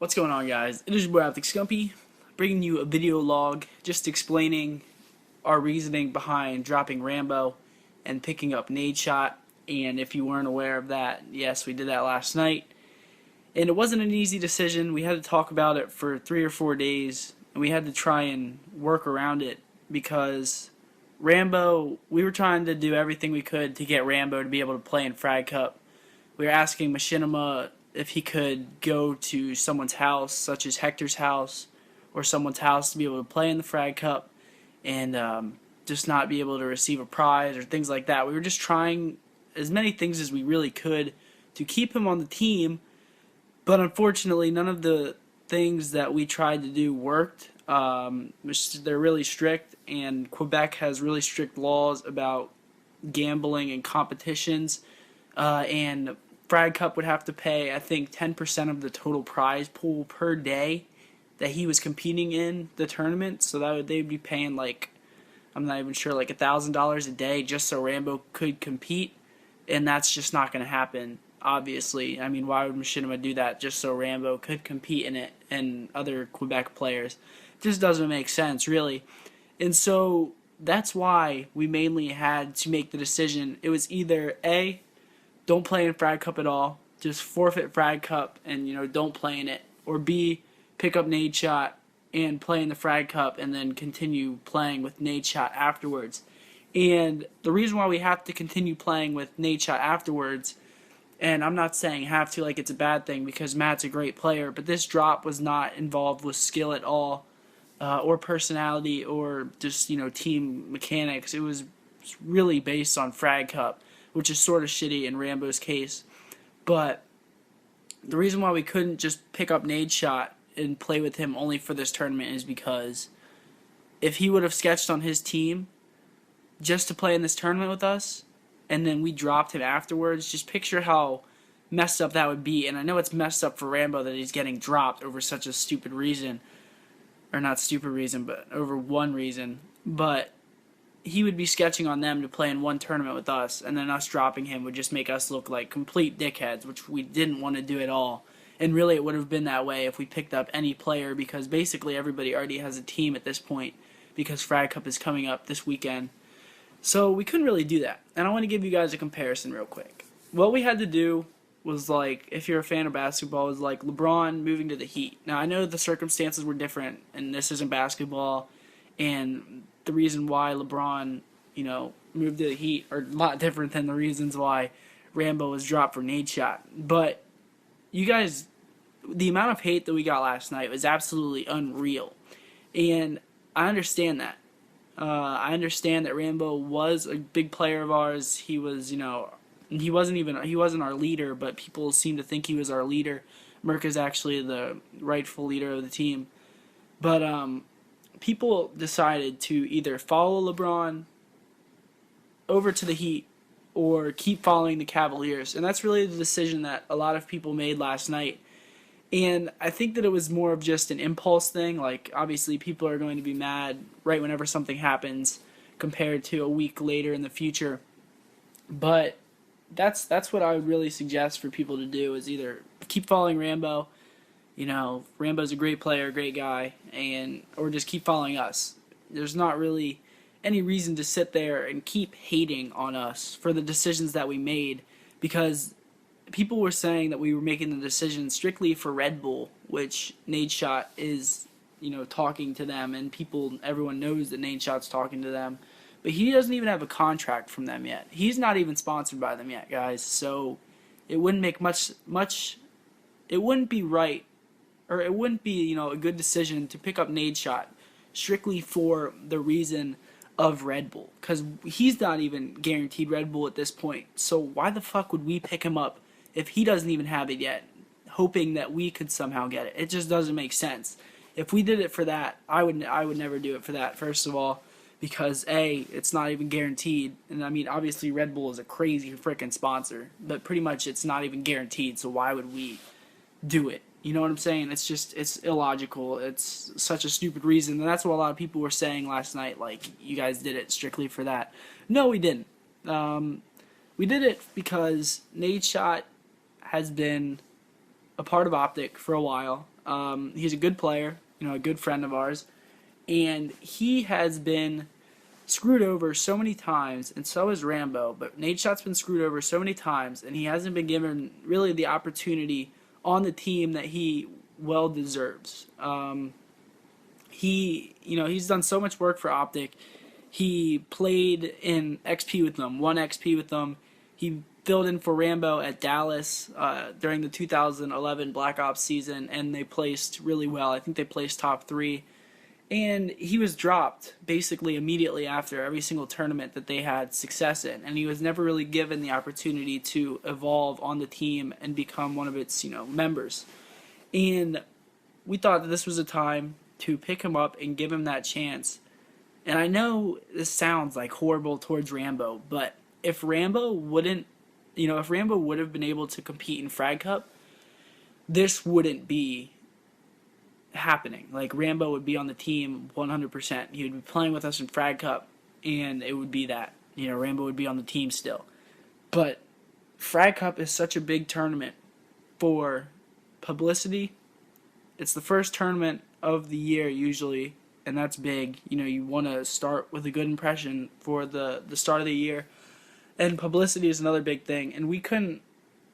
What's going on, guys? It is your boy Scumpy, bringing you a video log just explaining our reasoning behind dropping Rambo and picking up Nade Shot. And if you weren't aware of that, yes, we did that last night. And it wasn't an easy decision. We had to talk about it for 3 or 4 days, and we had to try and work around it because Rambo, we were trying to do everything we could to get Rambo to be able to play in Frag Cup. We were asking Machinima if he could go to someone's house, such as Hector's house, or someone's house to be able to play in the Frag Cup and just not be able to receive a prize or things like that. We were just trying as many things as we really could to keep him on the team, but unfortunately none of the things that we tried to do worked. They're really strict, and Quebec has really strict laws about gambling and competitions, and Frag Cup would have to pay, I think, 10% of the total prize pool per day that he was competing in the tournament. So they'd be paying, like, I'm not even sure, like $1,000 a day just so Rambo could compete, and that's just not going to happen. Obviously, I mean, why would Machinima do that just so Rambo could compete in it and other Quebec players? It just doesn't make sense, really. And so that's why we mainly had to make the decision. It was either A, don't play in Frag Cup at all, just forfeit Frag Cup and, don't play in it. Or B, pick up Nade Shot and play in the Frag Cup and then continue playing with Nade Shot afterwards. And the reason why we have to continue playing with Nade Shot afterwards, and I'm not saying have to like it's a bad thing because Matt's a great player, but this drop was not involved with skill at all, or personality, or just, team mechanics. It was really based on Frag Cup, which is sort of shitty in Rambo's case. But the reason why we couldn't just pick up Nade Shot and play with him only for this tournament is because if he would have sketched on his team just to play in this tournament with us, and then we dropped him afterwards, just picture how messed up that would be. And I know it's messed up for Rambo that he's getting dropped over such a stupid reason. Or not stupid reason, but over one reason. But he would be sketching on them to play in one tournament with us, and then us dropping him would just make us look like complete dickheads, which we didn't want to do at all. And really it would have been that way if we picked up any player, because basically everybody already has a team at this point, because Frag Cup is coming up this weekend. So we couldn't really do that. And I want to give you guys a comparison real quick. What we had to do was, like, if you're a fan of basketball, was like LeBron moving to the Heat. Now, I know the circumstances were different, and this isn't basketball, and the reason why LeBron, moved to the Heat are a lot different than the reasons why Rambo was dropped for Nade Shot. But you guys, the amount of hate that we got last night was absolutely unreal. And I understand that. I understand that Rambo was a big player of ours. He was, he wasn't our leader, but people seem to think he was our leader. Merck is actually the rightful leader of the team. But people decided to either follow LeBron over to the Heat or keep following the Cavaliers. And that's really the decision that a lot of people made last night. And I think that it was more of just an impulse thing. Like, obviously people are going to be mad right whenever something happens compared to a week later in the future. But that's what I would really suggest for people to do, is either keep following Rambo. Rambo's a great player, great guy, or just keep following us. There's not really any reason to sit there and keep hating on us for the decisions that we made, because people were saying that we were making the decision strictly for Red Bull, which Nade Shot is, talking to them, and everyone knows that Nade Shot's talking to them. But he doesn't even have a contract from them yet. He's not even sponsored by them yet, guys. So it wouldn't make much. It wouldn't be right, or it wouldn't be, a good decision to pick up Nade Shot strictly for the reason of Red Bull, because he's not even guaranteed Red Bull at this point. So why the fuck would we pick him up if he doesn't even have it yet, hoping that we could somehow get it? It just doesn't make sense. If we did it for that, I would never do it for that, first of all, because A, it's not even guaranteed. And I mean, obviously Red Bull is a crazy freaking sponsor, but pretty much it's not even guaranteed, so why would we do it? You know what I'm saying? It's illogical. It's such a stupid reason, and that's what a lot of people were saying last night, like, you guys did it strictly for that. No, we didn't. We did it because Nade Shot has been a part of Optic for a while. He's a good player, a good friend of ours, and he has been screwed over so many times, and so has Rambo, but Nadeshot's been screwed over so many times, and he hasn't been given really the opportunity on the team that he well deserves. He's done so much work for Optic. He played in XP with them, won XP with them. He filled in for Rambo at Dallas during the 2011 Black Ops season, and they placed really well. I think they placed top 3. And he was dropped basically immediately after every single tournament that they had success in. And he was never really given the opportunity to evolve on the team and become one of its, members. And we thought that this was a time to pick him up and give him that chance. And I know this sounds like horrible towards Rambo, but if Rambo would have been able to compete in Frag Cup, this wouldn't be happening. Like, Rambo would be on the team 100%. He would be playing with us in Frag Cup, and it would be that. Rambo would be on the team still. But Frag Cup is such a big tournament for publicity. It's the first tournament of the year usually, and that's big. You want to start with a good impression for the start of the year, and publicity is another big thing, and we couldn't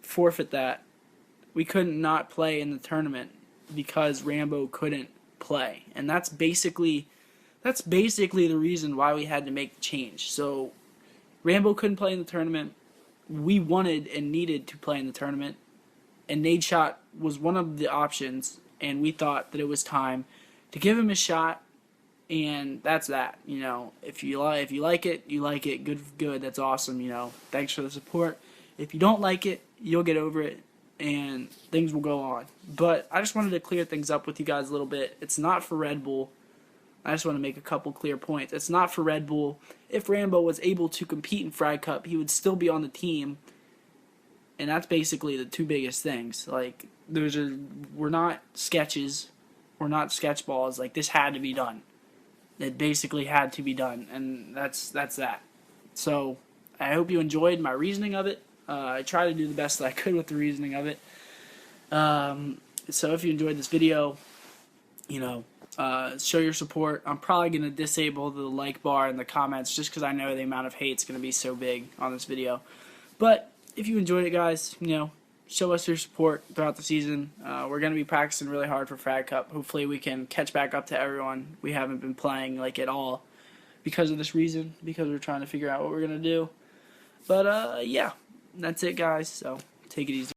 forfeit that. We couldn't not play in the tournament because Rambo couldn't play, and that's basically the reason why we had to make the change. So Rambo couldn't play in the tournament. We wanted and needed to play in the tournament, and Nadeshot was one of the options, and we thought that it was time to give him a shot, and that's that. If you like it, you like it. Good. That's awesome. Thanks for the support. If you don't like it, you'll get over it, and things will go on. But I just wanted to clear things up with you guys a little bit. It's not for Red Bull. I just want to make a couple clear points. It's not for Red Bull. If Rambo was able to compete in Frag Cup, he would still be on the team, and that's basically the two biggest things. Like, we're not sketches. We're not sketch balls. Like, this had to be done. It basically had to be done, and that's that. So I hope you enjoyed my reasoning of it. I tried to do the best that I could with the reasoning of it. So if you enjoyed this video, show your support. I'm probably going to disable the like bar in the comments just because I know the amount of hate's going to be so big on this video. But if you enjoyed it, guys, show us your support throughout the season. We're going to be practicing really hard for Frag Cup. Hopefully we can catch back up to everyone. We haven't been playing at all because of this reason, because we're trying to figure out what we're going to do. But yeah, that's it, guys. So take it easy.